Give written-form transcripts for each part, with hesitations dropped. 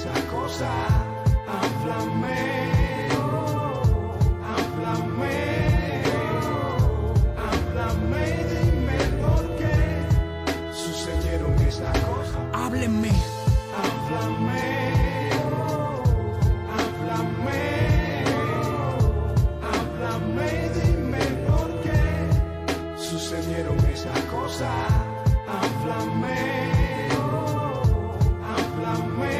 esa cosa. Háblame, háblame, háblame, dime por qué sucedieron esas cosas. Hábleme, háblame, háblame, háblame, dime por qué sucedieron esas cosas. Háblame, háblame,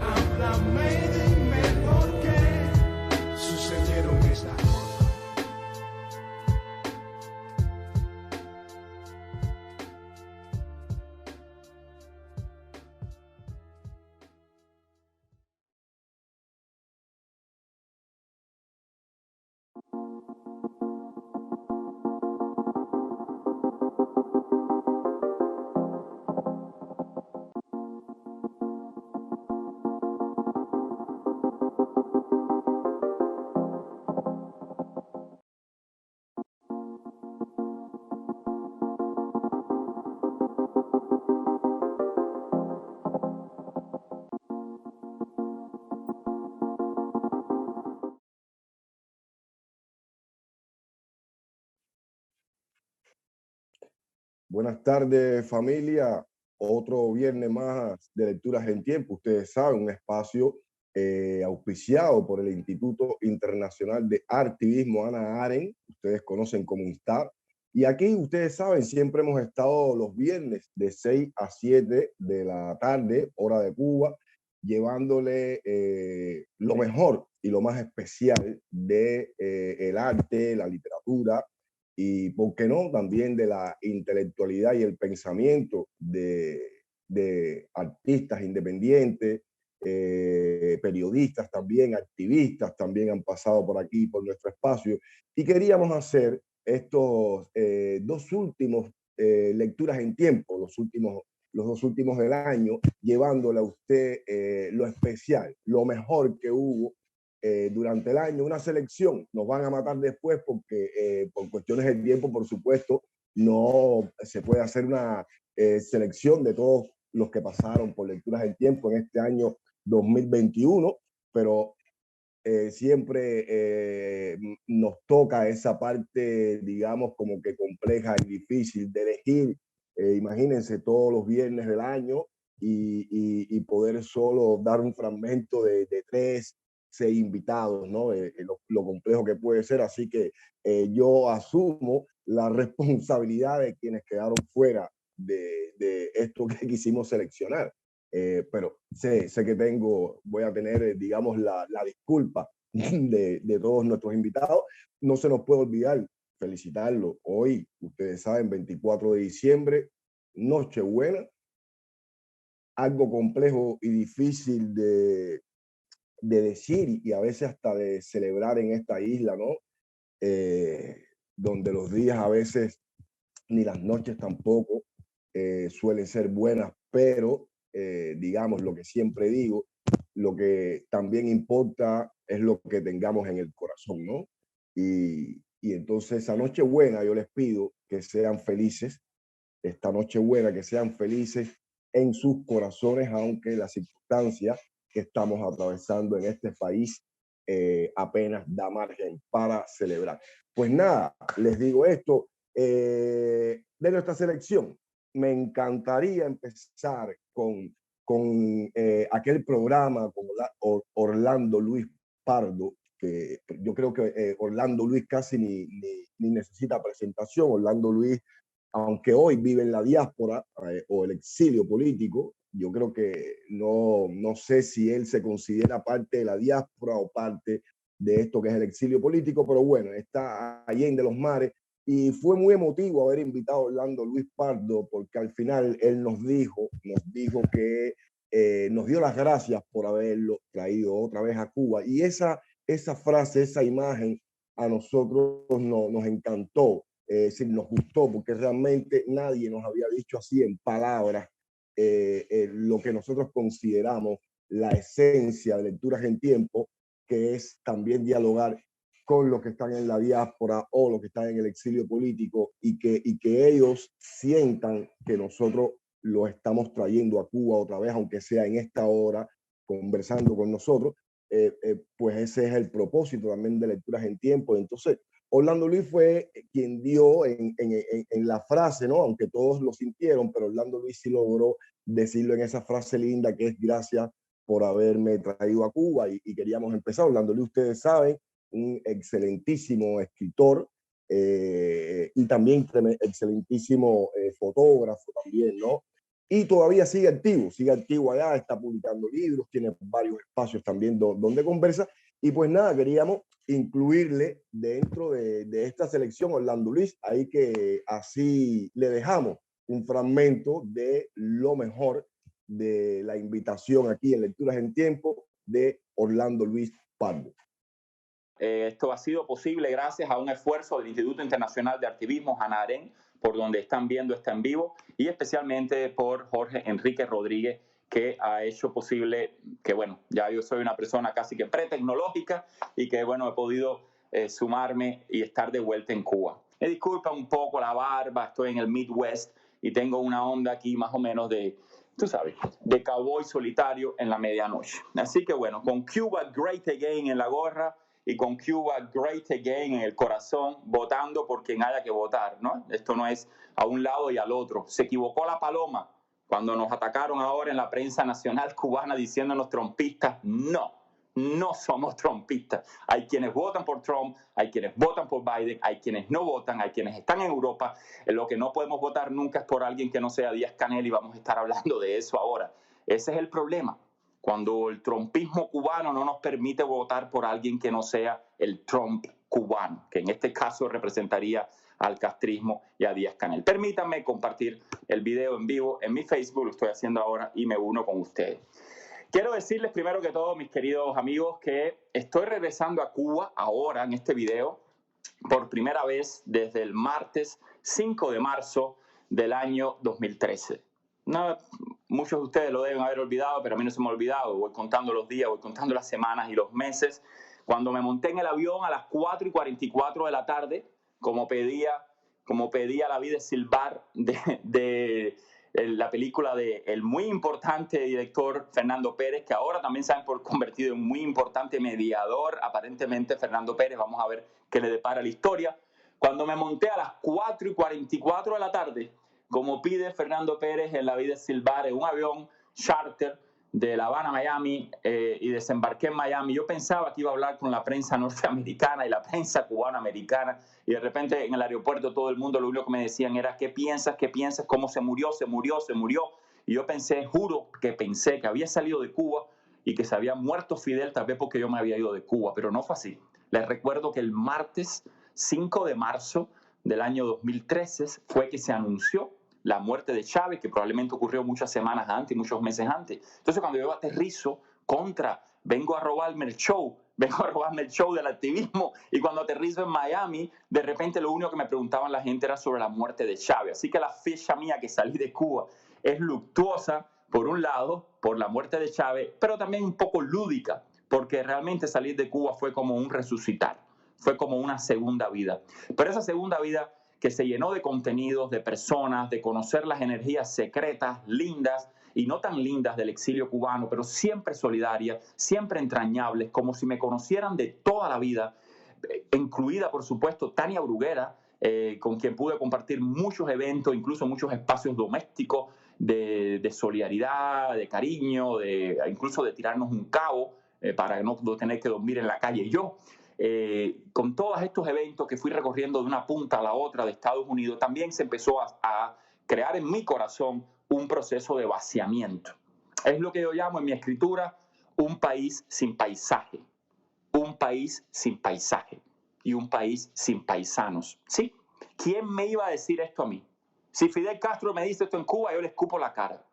háblame, dime por qué sucedieron esas cosas. Buenas tardes, familia. Otro viernes más de Lecturas en Tiempo. Ustedes saben, un espacio auspiciado por el Instituto Internacional de Artivismo Hannah Arendt. Ustedes conocen como INSTAR. Y aquí, ustedes saben, siempre hemos estado los viernes de 6 a 7 de la tarde, hora de Cuba, llevándole lo mejor y lo más especial de el arte, la literatura, y, ¿por qué no?, también de la intelectualidad y el pensamiento de artistas independientes, periodistas también, activistas también han pasado por aquí, por nuestro espacio. Y queríamos hacer estos dos últimos lecturas en tiempo, los dos últimos del año, llevándole a usted lo especial, lo mejor que hubo durante el año. Una selección, nos van a matar después porque por cuestiones de tiempo, por supuesto, no se puede hacer una selección de todos los que pasaron por Lecturas del Tiempo en este año 2021, pero siempre nos toca esa parte, digamos, como que compleja y difícil de elegir. Imagínense todos los viernes del año y poder solo dar un fragmento de 3, 6 invitados, ¿no? Lo complejo que puede ser. Así que yo asumo la responsabilidad de quienes quedaron fuera de esto que quisimos seleccionar. Pero sé que voy a tener, digamos, la disculpa de todos nuestros invitados. No se nos puede olvidar felicitarlo. Hoy, ustedes saben, 24 de diciembre, Nochebuena, algo complejo y difícil de decir y a veces hasta de celebrar en esta isla, ¿no? Donde los días a veces, ni las noches tampoco, suelen ser buenas, pero digamos, lo que siempre digo, lo que también importa es lo que tengamos en el corazón, ¿no? Y entonces esa Nochebuena yo les pido que sean felices, esta Nochebuena que sean felices en sus corazones, aunque las circunstancias que estamos atravesando en este país apenas da margen para celebrar. Pues nada, les digo esto, de nuestra selección, me encantaría empezar con aquel programa con Orlando Luis Pardo, que yo creo que Orlando Luis casi ni necesita presentación. Orlando Luis, aunque hoy vive en la diáspora o el exilio político, yo creo que no sé si él se considera parte de la diáspora o parte de esto que es el exilio político, pero bueno, está allí en de los mares. Y fue muy emotivo haber invitado a Orlando Luis Pardo, porque al final él nos dijo que nos dio las gracias por haberlo traído otra vez a Cuba. Y esa frase, esa imagen a nosotros nos encantó, nos gustó, porque realmente nadie nos había dicho así en palabras lo que nosotros consideramos la esencia de Lecturas en Tiempo, que es también dialogar con los que están en la diáspora o los que están en el exilio político y que ellos sientan que nosotros lo estamos trayendo a Cuba otra vez, aunque sea en esta hora, conversando con nosotros. Pues ese es el propósito también de Lecturas en Tiempo. Entonces, Orlando Luis fue quien dio en la frase, ¿no? Aunque todos lo sintieron, pero Orlando Luis sí logró decirlo en esa frase linda que es gracias por haberme traído a Cuba. Y queríamos empezar. Orlando Luis, ustedes saben, un excelentísimo escritor y también excelentísimo fotógrafo también, ¿no? Y todavía sigue activo allá, está publicando libros, tiene varios espacios también donde conversa. Y pues nada, queríamos incluirle dentro de esta selección Orlando Luis, ahí que así le dejamos un fragmento de lo mejor de la invitación aquí en Lecturas en Tiempo de Orlando Luis Pardo. Esto ha sido posible gracias a un esfuerzo del Instituto Internacional de Artivismo, Hannah Arendt, por donde están viendo esto en vivo, y especialmente por Jorge Enrique Rodríguez, que ha hecho posible que, bueno, ya yo soy una persona casi que pre-tecnológica y que, bueno, he podido sumarme y estar de vuelta en Cuba. Me disculpa un poco la barba, estoy en el Midwest y tengo una onda aquí más o menos de, tú sabes, de cowboy solitario en la medianoche. Así que, bueno, con Cuba Great Again en la gorra y con Cuba Great Again en el corazón, votando por quien haya que votar, ¿no? Esto no es a un lado y al otro. Se equivocó la paloma cuando nos atacaron ahora en la prensa nacional cubana diciéndonos trompistas. No somos trompistas. Hay quienes votan por Trump, hay quienes votan por Biden, hay quienes no votan, hay quienes están en Europa. Lo que no podemos votar nunca es por alguien que no sea Díaz-Canel, y vamos a estar hablando de eso ahora. Ese es el problema. Cuando el trumpismo cubano no nos permite votar por alguien que no sea el Trump cubano, que en este caso representaría al castrismo y a Díaz-Canel. Permítanme compartir el video en vivo en mi Facebook, lo estoy haciendo ahora y me uno con ustedes. Quiero decirles primero que todo, mis queridos amigos, que estoy regresando a Cuba ahora en este video por primera vez desde el martes 5 de marzo del año 2013. No, muchos de ustedes lo deben haber olvidado, pero a mí no se me ha olvidado. Voy contando los días, voy contando las semanas y los meses. Cuando me monté en el avión a las 4:44 de la tarde, como pedía la vida silbar de la película del muy importante director Fernando Pérez, que ahora también se ha convertido en un muy importante mediador, aparentemente Fernando Pérez. Vamos a ver qué le depara la historia. Cuando me monté a las 4:44 de la tarde, como pide Fernando Pérez en La vida silbar, en un avión charter de La Habana a Miami, y desembarqué en Miami, yo pensaba que iba a hablar con la prensa norteamericana y la prensa cubano-americana, y de repente en el aeropuerto todo el mundo lo único que me decían era ¿qué piensas? ¿Cómo se murió? Y yo juro que pensé que había salido de Cuba y que se había muerto Fidel, tal vez porque yo me había ido de Cuba, pero no fue así. Les recuerdo que el martes 5 de marzo del año 2013 fue que se anunció la muerte de Chávez, que probablemente ocurrió muchas semanas antes, muchos meses antes. Entonces, cuando yo aterrizo vengo a robarme el show del activismo, y cuando aterrizo en Miami, de repente lo único que me preguntaban la gente era sobre la muerte de Chávez. Así que la fecha mía que salí de Cuba es luctuosa, por un lado, por la muerte de Chávez, pero también un poco lúdica, porque realmente salir de Cuba fue como un resucitar, fue como una segunda vida. Pero esa segunda vida que se llenó de contenidos, de personas, de conocer las energías secretas, lindas y no tan lindas del exilio cubano, pero siempre solidarias, siempre entrañables, como si me conocieran de toda la vida, incluida, por supuesto, Tania Bruguera, con quien pude compartir muchos eventos, incluso muchos espacios domésticos de solidaridad, de cariño, incluso de tirarnos un cabo para no tener que dormir en la calle yo. Con todos estos eventos que fui recorriendo de una punta a la otra de Estados Unidos, también se empezó a crear en mi corazón un proceso de vaciamiento. Es lo que yo llamo en mi escritura un país sin paisaje, un país sin paisaje y un país sin paisanos. ¿Sí? ¿Quién me iba a decir esto a mí? Si Fidel Castro me dice esto en Cuba, yo le escupo la cara.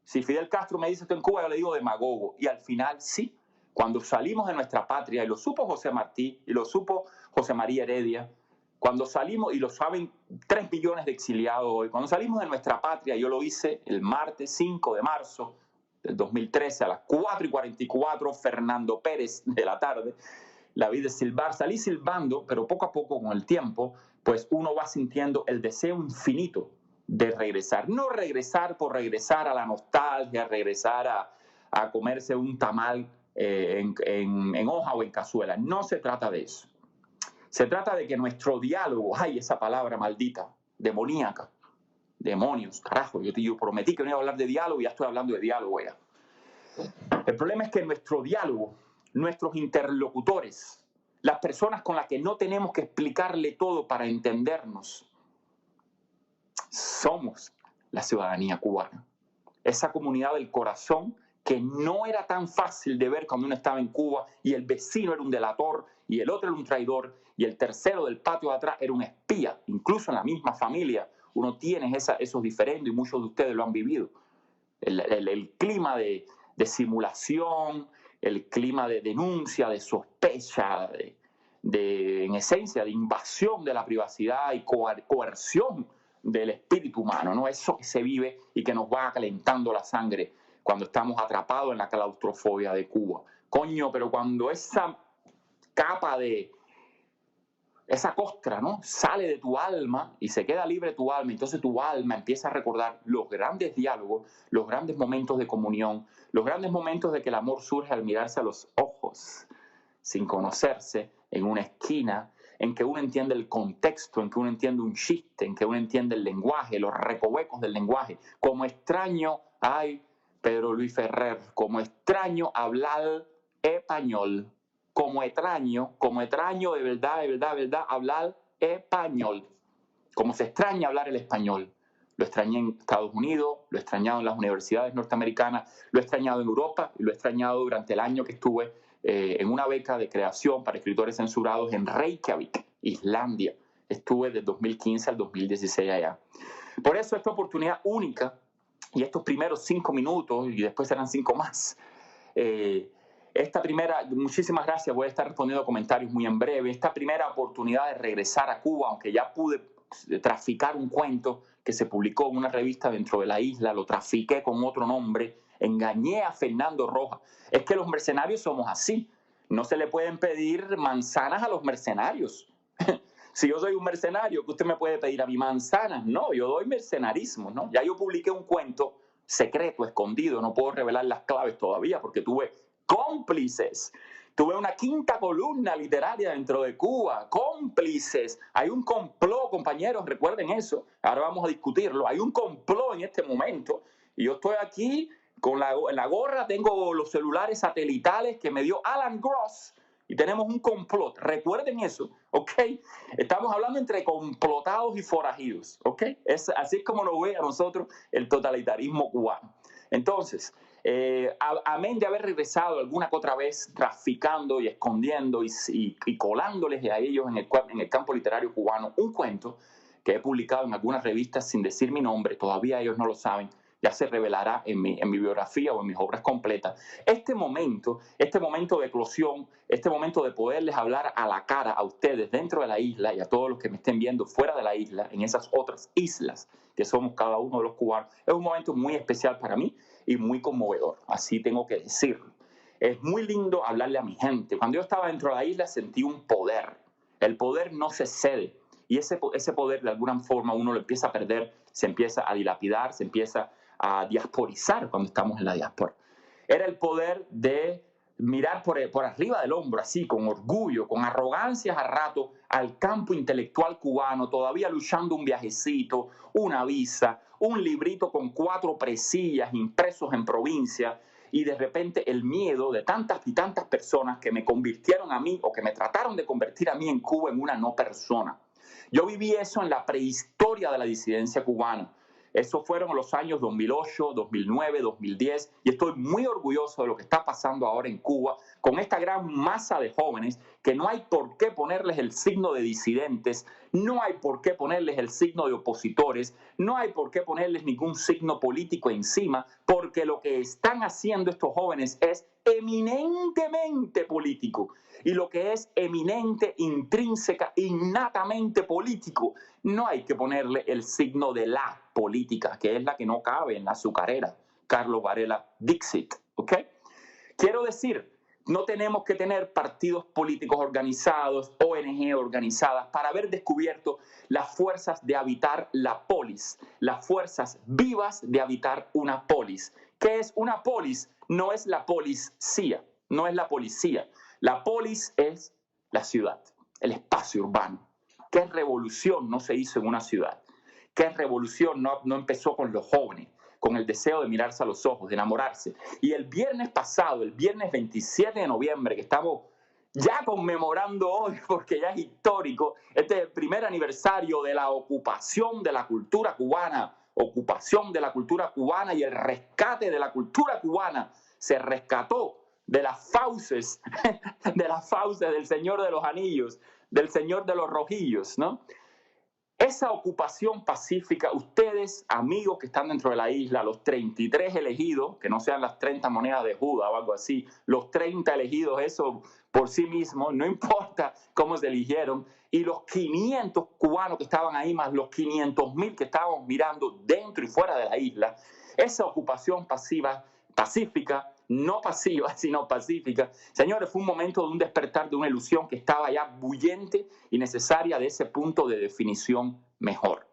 Si Fidel Castro me dice esto en Cuba, yo le digo demagogo. Y al final, sí. Cuando salimos de nuestra patria, y lo supo José Martí, y lo supo José María Heredia, cuando salimos, y lo saben 3 millones de exiliados hoy, cuando salimos de nuestra patria, yo lo hice el martes 5 de marzo del 2013 a las 4:44, Fernando Pérez de la tarde, la vida es silbar. Salí silbando, pero poco a poco con el tiempo, pues uno va sintiendo el deseo infinito de regresar. No regresar por regresar a la nostalgia, regresar a comerse un tamal en hoja o en cazuela. No se trata de eso. Se trata de que nuestro diálogo, ay, esa palabra maldita, demoníaca, demonios, carajo, yo prometí que no iba a hablar de diálogo y ya estoy hablando de diálogo ya. El problema es que nuestro diálogo, nuestros interlocutores, las personas con las que no tenemos que explicarle todo para entendernos, somos la ciudadanía cubana. Esa comunidad del corazón que no era tan fácil de ver cuando uno estaba en Cuba y el vecino era un delator y el otro era un traidor y el tercero del patio de atrás era un espía. Incluso en la misma familia uno tiene esos diferendos y muchos de ustedes lo han vivido. El clima de simulación, el clima de denuncia, de sospecha, en esencia, de invasión de la privacidad y coerción del espíritu humano, ¿no? Eso que se vive y que nos va calentando la sangre cuando estamos atrapados en la claustrofobia de Cuba. Coño, pero cuando esa capa esa costra, ¿no?, sale de tu alma y se queda libre tu alma, entonces tu alma empieza a recordar los grandes diálogos, los grandes momentos de comunión, los grandes momentos de que el amor surge al mirarse a los ojos, sin conocerse, en una esquina, en que uno entiende el contexto, en que uno entiende un chiste, en que uno entiende el lenguaje, los recovecos del lenguaje. Como extraño, ay, Pedro Luis Ferrer, como extraño hablar español. Como extraño de verdad, hablar español. Como se extraña hablar el español. Lo extrañé en Estados Unidos, lo he extrañado en las universidades norteamericanas, lo he extrañado en Europa y lo he extrañado durante el año que estuve en una beca de creación para escritores censurados en Reykjavik, Islandia. Estuve del 2015 al 2016 allá. Por eso esta oportunidad única y estos primeros 5 minutos, y después serán 5 más, esta primera, muchísimas gracias, voy a estar respondiendo comentarios muy en breve. Esta primera oportunidad de regresar a Cuba, aunque ya pude traficar un cuento que se publicó en una revista dentro de la isla, lo trafiqué con otro nombre, engañé a Fernando Rojas. Es que los mercenarios somos así, no se le pueden pedir manzanas a los mercenarios. Si yo soy un mercenario, ¿qué usted me puede pedir a mí manzanas? No, yo doy mercenarismo, ¿no? Ya yo publiqué un cuento secreto, escondido, no puedo revelar las claves todavía porque tuve cómplices. Tuve una quinta columna literaria dentro de Cuba, cómplices. Hay un complot, compañeros, recuerden eso. Ahora vamos a discutirlo. Hay un complot en este momento y yo estoy aquí en la gorra, tengo los celulares satelitales que me dio Alan Gross y tenemos un complot. Recuerden eso, ¿ok? Estamos hablando entre complotados y forajidos, ¿ok? Así es como nos ve a nosotros el totalitarismo cubano. Entonces, amén de haber regresado alguna que otra vez traficando y escondiendo y colándoles a ellos en el campo literario cubano un cuento que he publicado en algunas revistas sin decir mi nombre, todavía ellos no lo saben, ya se revelará en mi biografía o en mis obras completas. Este momento de eclosión, este momento de poderles hablar a la cara a ustedes dentro de la isla y a todos los que me estén viendo fuera de la isla, en esas otras islas que somos cada uno de los cubanos, es un momento muy especial para mí y muy conmovedor, así tengo que decirlo. Es muy lindo hablarle a mi gente. Cuando yo estaba dentro de la isla sentí un poder. El poder no se cede y ese poder de alguna forma uno lo empieza a perder, se empieza a dilapidar, se empieza a diasporizar cuando estamos en la diáspora. Era el poder de mirar por arriba del hombro, así, con orgullo, con arrogancias a rato, al campo intelectual cubano, todavía luchando un viajecito, una visa, un librito con 4 presillas impresos en provincia, y de repente el miedo de tantas y tantas personas que me convirtieron a mí o que me trataron de convertir a mí en Cuba en una no persona. Yo viví eso en la prehistoria de la disidencia cubana. Eso fueron los años 2008, 2009, 2010 y estoy muy orgulloso de lo que está pasando ahora en Cuba con esta gran masa de jóvenes que no hay por qué ponerles el signo de disidentes, no hay por qué ponerles el signo de opositores, no hay por qué ponerles ningún signo político encima, porque lo que están haciendo estos jóvenes es eminentemente político. Y lo que es eminente, intrínseca, innatamente político, no hay que ponerle el signo de la política, que es la que no cabe en la azucarera. Carlos Varela Dixit, ¿ok? Quiero decir, No tenemos que tener partidos políticos organizados, ONG organizadas, para haber descubierto las fuerzas de habitar la polis, las fuerzas vivas de habitar una polis. ¿Qué es una polis? No es la policía, no es la policía. La polis es la ciudad, el espacio urbano. ¿Qué revolución no se hizo en una ciudad? ¿Qué revolución no empezó con los jóvenes? Con el deseo de mirarse a los ojos, de enamorarse. Y el viernes pasado, el viernes 27 de noviembre, que estamos ya conmemorando hoy, porque ya es histórico, este es el primer aniversario de la ocupación de la cultura cubana, y el rescate de la cultura cubana. Se rescató de las fauces, del Señor de los Anillos, del Señor de los Rojillos, ¿no? Esa ocupación pacífica, ustedes, amigos que están dentro de la isla, los 33 elegidos, que no sean las 30 monedas de Judas o algo así, los 30 elegidos, eso por sí mismo, no importa cómo se eligieron, y los 500 cubanos que estaban ahí, más los 500,000 que estábamos mirando dentro y fuera de la isla, esa ocupación pacífica, no pasiva, sino pacífica. Señores, fue un momento de un despertar de una ilusión que estaba ya bullente y necesaria de ese punto de definición mejor.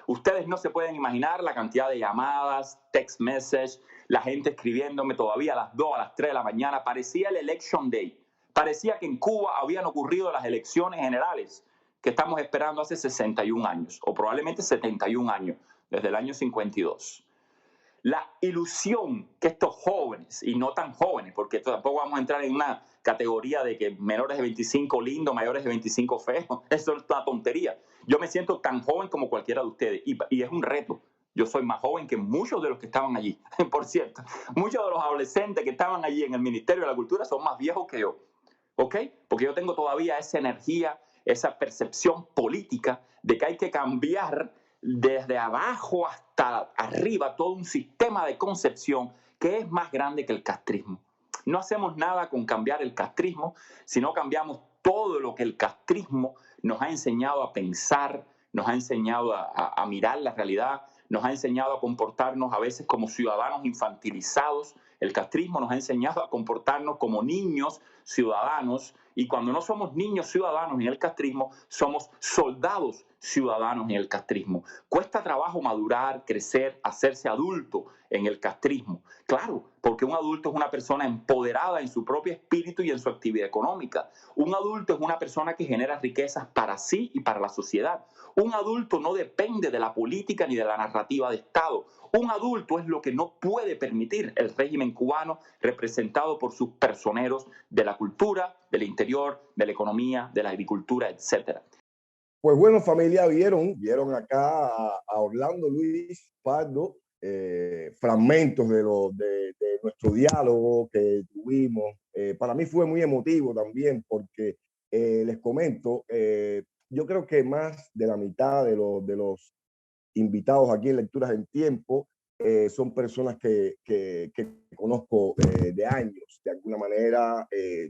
Ustedes no se pueden imaginar la cantidad de llamadas, text message, la gente escribiéndome todavía a las 2, a las 3 de la mañana. Parecía el Election Day. Parecía que en Cuba habían ocurrido las elecciones generales que estamos esperando hace 61 años, o probablemente 71 años, desde el año 52. La ilusión que estos jóvenes, y no tan jóvenes, porque tampoco vamos a entrar en una categoría de que menores de 25 lindo, mayores de 25 feo, eso es una tontería. Yo me siento tan joven como cualquiera de ustedes, y es un reto. Yo soy más joven que muchos de los que estaban allí, por cierto. Muchos de los adolescentes que estaban allí en el Ministerio de la Cultura son más viejos que yo, ¿ok? Porque yo tengo todavía esa energía, esa percepción política de que hay que cambiar desde abajo hasta arriba todo un sistema de concepción que es más grande que el castrismo. No hacemos nada con cambiar el castrismo, sino cambiamos todo lo que el castrismo nos ha enseñado a pensar, nos ha enseñado a mirar la realidad, nos ha enseñado a comportarnos a veces como ciudadanos infantilizados. El castrismo nos ha enseñado a comportarnos como niños ciudadanos, y cuando no somos niños ciudadanos en el castrismo, somos soldados ciudadanos en el castrismo. Cuesta trabajo madurar, crecer, hacerse adulto en el castrismo. Claro, porque un adulto es una persona empoderada en su propio espíritu y en su actividad económica. Un adulto es una persona que genera riquezas para sí y para la sociedad. Un adulto no depende de la política ni de la narrativa de Estado. Un adulto es lo que no puede permitir el régimen cubano, representado por sus personeros de la cultura, del interior, de la economía, de la agricultura, etc. Pues bueno, familia, vieron acá a Orlando Luis Pardo, fragmentos de nuestro diálogo que tuvimos. Para mí fue muy emotivo también porque les comento, yo creo que más de la mitad de los invitados aquí en Lecturas en Tiempo son personas que conozco de años. De alguna manera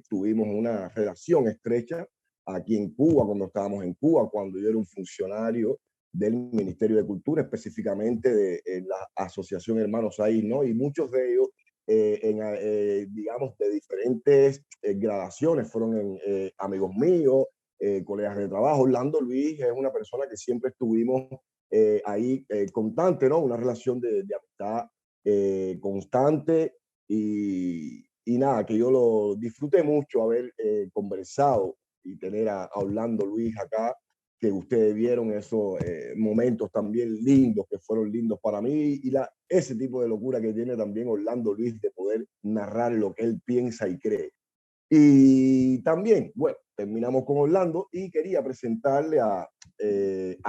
tuvimos una relación estrecha aquí en Cuba, cuando estábamos en Cuba, cuando yo era un funcionario del Ministerio de Cultura, específicamente de la Asociación Hermanos Ahí, ¿no? Y muchos de ellos, digamos, de diferentes gradaciones, fueron amigos míos, colegas de trabajo. Orlando Luis es una persona que siempre estuvimos ahí constante, ¿no? Una relación de amistad constante y nada, que yo lo disfruté mucho haber conversado y tener a Orlando Luis acá, que ustedes vieron esos momentos también lindos, que fueron lindos para mí, y ese tipo de locura que tiene también Orlando Luis de poder narrar lo que él piensa y cree. Y también, bueno, terminamos con Orlando y quería presentarle a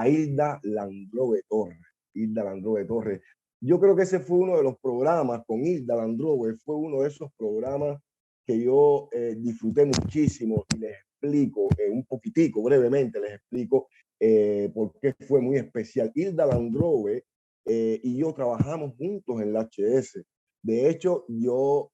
Hilda Landrove Torres. Hilda Landrove Torres. Yo creo que ese fue uno de los programas con Hilda Landrove, fue uno de esos programas que yo disfruté muchísimo, y les explico un poquitico, brevemente les explico por qué fue muy especial. Hilda Landrove y yo trabajamos juntos en la HS. De hecho, yo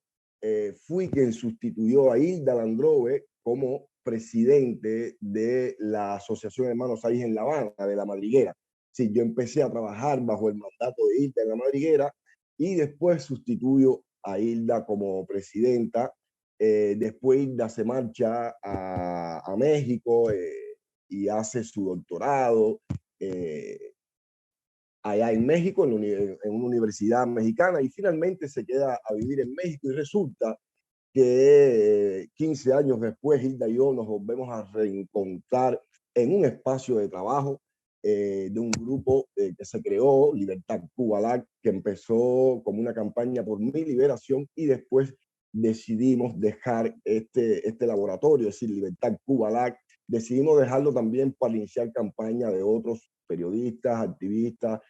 fui quien sustituyó a Hilda Landrove como presidente de la Asociación Hermanos Ahí en La Habana, de La Madriguera. Sí, yo empecé a trabajar bajo el mandato de Hilda en La Madriguera y después sustituyo a Hilda como presidenta Después Hilda se marcha a México y hace su doctorado allá en México, en una universidad mexicana, y finalmente se queda a vivir en México y resulta que 15 años después Hilda y yo nos volvemos a reencontrar en un espacio de trabajo de un grupo que se creó, Libertad Cuba LAC, que empezó como una campaña por mi liberación y después decidimos dejar este laboratorio, es decir, Libertad Cuba LAC, decidimos dejarlo también para iniciar campaña de otros periodistas, activistas,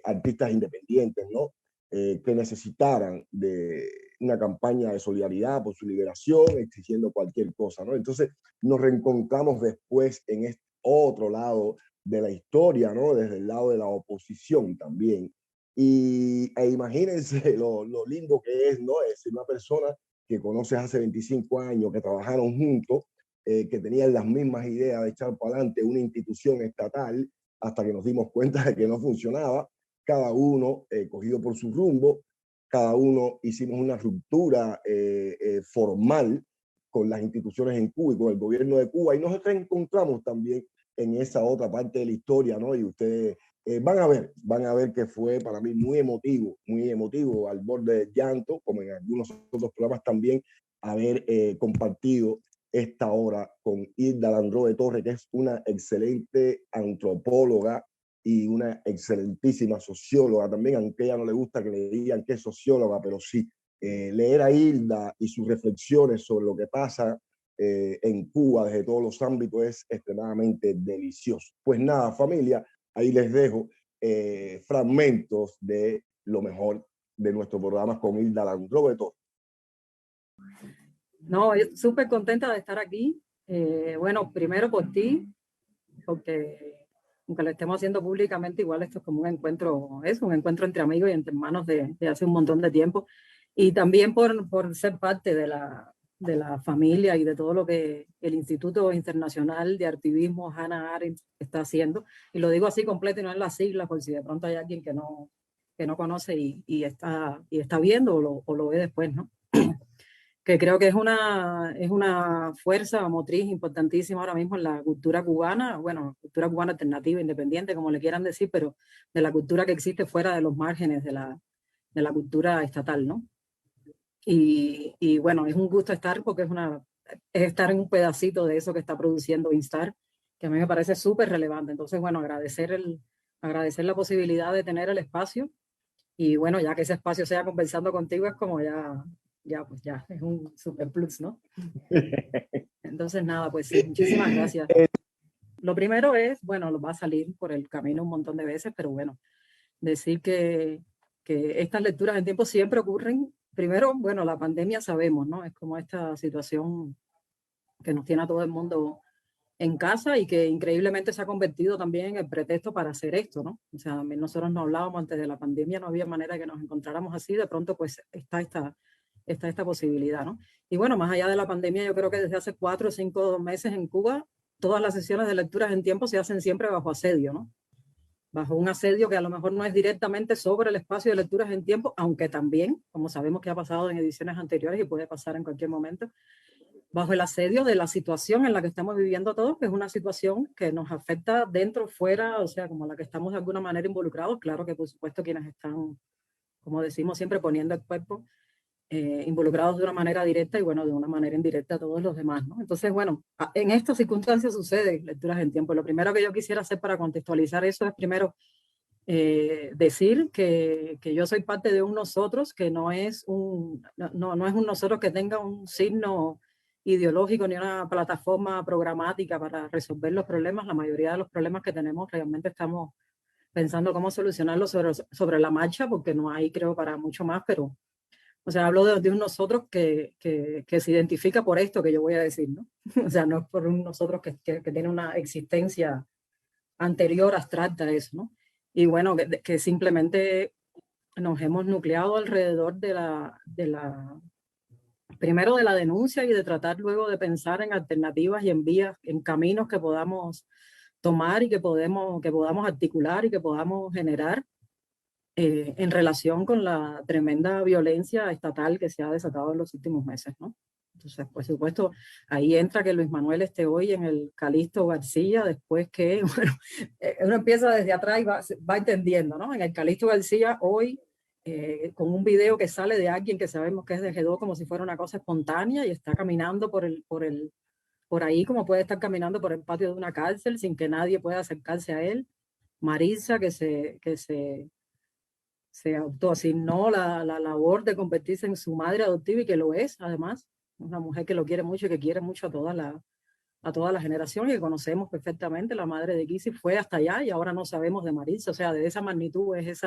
artistas independientes, ¿no? Que necesitaran de una campaña de solidaridad por su liberación, exigiendo cualquier cosa, ¿no? Entonces nos reencontramos después en este otro lado de la historia, ¿no? Desde el lado de la oposición también. Imagínense lo lindo que es, ¿no? Es una persona que conoces hace 25 años, que trabajaron juntos, que tenían las mismas ideas de echar para adelante una institución estatal, hasta que nos dimos cuenta de que no funcionaba, cada uno cogido por su rumbo, cada uno hicimos una ruptura formal con las instituciones en Cuba y con el gobierno de Cuba, y nos encontramos también en esa otra parte de la historia, ¿no? Y ustedes van a ver que fue para mí muy emotivo, al borde del llanto, como en algunos otros programas también, haber compartido esta hora con Hilda Landró Torres, que es una excelente antropóloga y una excelentísima socióloga también, aunque a ella no le gusta que le digan que es socióloga, pero sí, leer a Hilda y sus reflexiones sobre lo que pasa en Cuba desde todos los ámbitos es extremadamente delicioso. Pues nada, familia, ahí les dejo fragmentos de lo mejor de nuestro programa con Hilda Landró Torres. No, yo súper contenta de estar aquí. Bueno, primero por ti, porque aunque lo estemos haciendo públicamente, igual esto es como un encuentro entre amigos y entre hermanos de hace un montón de tiempo. Y también por ser parte de la familia y de todo lo que el Instituto Internacional de Artivismo Hannah Arendt está haciendo. Y lo digo así completo y no en las siglas, por si de pronto hay alguien que no conoce y está viendo o lo ve después, ¿no? Que creo que es una fuerza motriz importantísima ahora mismo en la cultura cubana, bueno, cultura cubana alternativa, independiente, como le quieran decir, pero de la cultura que existe fuera de los márgenes de la cultura estatal, ¿no? Y bueno, es un gusto estar porque es estar en un pedacito de eso que está produciendo Instar, que a mí me parece súper relevante. Entonces, bueno, agradecer la posibilidad de tener el espacio y bueno, ya que ese espacio sea conversando contigo es como ya es un super plus, ¿no? Entonces, nada, pues sí, muchísimas gracias. Lo primero es, bueno, lo va a salir por el camino un montón de veces, pero bueno, decir que estas lecturas en tiempo siempre ocurren. Primero, bueno, la pandemia sabemos, ¿no? Es como esta situación que nos tiene a todo el mundo en casa y que increíblemente se ha convertido también en el pretexto para hacer esto, ¿no? O sea, nosotros no hablábamos antes de la pandemia, no había manera de que nos encontráramos así, de pronto pues está esta posibilidad, ¿no? Y bueno, más allá de la pandemia, yo creo que desde hace 4 o 5 meses en Cuba, todas las sesiones de lecturas en tiempo se hacen siempre bajo asedio, ¿no? Bajo un asedio que a lo mejor no es directamente sobre el espacio de lecturas en tiempo, aunque también, como sabemos que ha pasado en ediciones anteriores y puede pasar en cualquier momento, bajo el asedio de la situación en la que estamos viviendo todos, que es una situación que nos afecta dentro, fuera, o sea, como la que estamos de alguna manera involucrados. Claro que por supuesto quienes están, como decimos siempre, poniendo el cuerpo, involucrados de una manera directa y bueno, de una manera indirecta a todos los demás, ¿no? Entonces, bueno, en estas circunstancias sucede lecturas en tiempo. Lo primero que yo quisiera hacer para contextualizar eso es primero decir que yo soy parte de un nosotros que no es un nosotros que tenga un signo ideológico ni una plataforma programática para resolver los problemas. La mayoría de los problemas que tenemos realmente estamos pensando cómo solucionarlos sobre la marcha, porque no hay, creo, para mucho más, pero o sea, hablo de un nosotros que se identifica por esto que yo voy a decir, ¿no? O sea, no es por un nosotros que tiene una existencia anterior, abstracta a eso, ¿no? Y bueno, que simplemente nos hemos nucleado alrededor primero de la denuncia y de tratar luego de pensar en alternativas y en vías, en caminos que podamos tomar y que podamos articular y que podamos generar en relación con la tremenda violencia estatal que se ha desatado en los últimos meses, ¿no? Entonces, por supuesto, ahí entra que Luis Manuel esté hoy en el Calixto García, después que, bueno, uno empieza desde atrás y va entendiendo, ¿no? En el Calixto García hoy, con un video que sale de alguien que sabemos que es de G2 como si fuera una cosa espontánea y está caminando por ahí como puede estar caminando por el patio de una cárcel sin que nadie pueda acercarse a él. Marisa que se autoasignó la labor de convertirse en su madre adoptiva y que lo es, además, una mujer que lo quiere mucho y que quiere mucho a toda la generación y que conocemos perfectamente. La madre de Kissy fue hasta allá y ahora no sabemos de Marisa, o sea, de esa magnitud es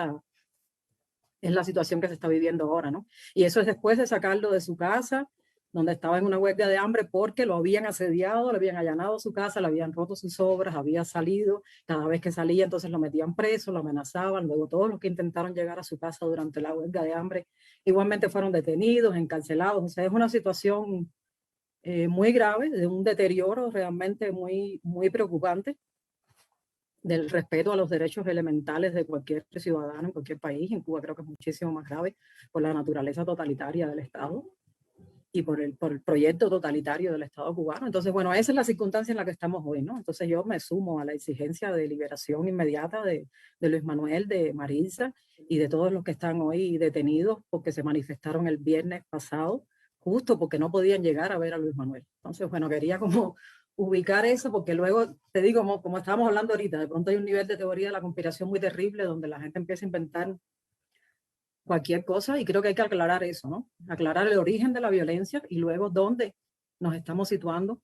la situación que se está viviendo ahora, ¿no? Y eso es después de sacarlo de su casa, donde estaba en una huelga de hambre porque lo habían asediado, le habían allanado su casa, le habían roto sus obras, había salido, cada vez que salía entonces lo metían preso, lo amenazaban, luego todos los que intentaron llegar a su casa durante la huelga de hambre igualmente fueron detenidos, encarcelados, o sea, es una situación muy grave, de un deterioro realmente muy, muy preocupante del respeto a los derechos elementales de cualquier ciudadano en cualquier país. En Cuba creo que es muchísimo más grave por la naturaleza totalitaria del Estado y por el proyecto totalitario del Estado cubano. Entonces, bueno, esa es la circunstancia en la que estamos hoy, ¿no? Entonces yo me sumo a la exigencia de liberación inmediata de Luis Manuel, de Marisa y de todos los que están hoy detenidos porque se manifestaron el viernes pasado, justo porque no podían llegar a ver a Luis Manuel. Entonces, bueno, quería como ubicar eso porque luego, te digo, como estábamos hablando ahorita, de pronto hay un nivel de teoría de la conspiración muy terrible donde la gente empieza a inventar cualquier cosa y creo que hay que aclarar eso, ¿no? Aclarar el origen de la violencia y luego dónde nos estamos situando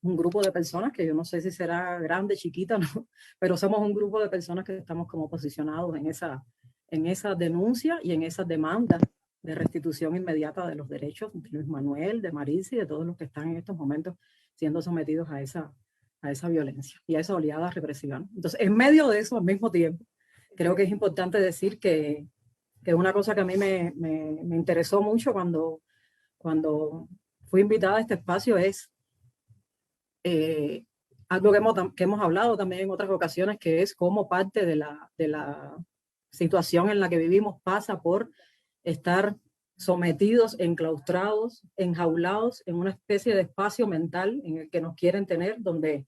un grupo de personas que yo no sé si será grande, chiquita, ¿no? Pero somos un grupo de personas que estamos como posicionados en esa denuncia y en esa demanda de restitución inmediata de los derechos de Luis Manuel, de Marisa y de todos los que están en estos momentos siendo sometidos a esa violencia y a esa oleada represiva, ¿no? Entonces, en medio de eso, al mismo tiempo, creo que es importante decir que una cosa que a mí me interesó mucho cuando fui invitada a este espacio es algo que hemos hablado también en otras ocasiones, que es cómo parte de la situación en la que vivimos pasa por estar sometidos, enclaustrados, enjaulados en una especie de espacio mental en el que nos quieren tener, donde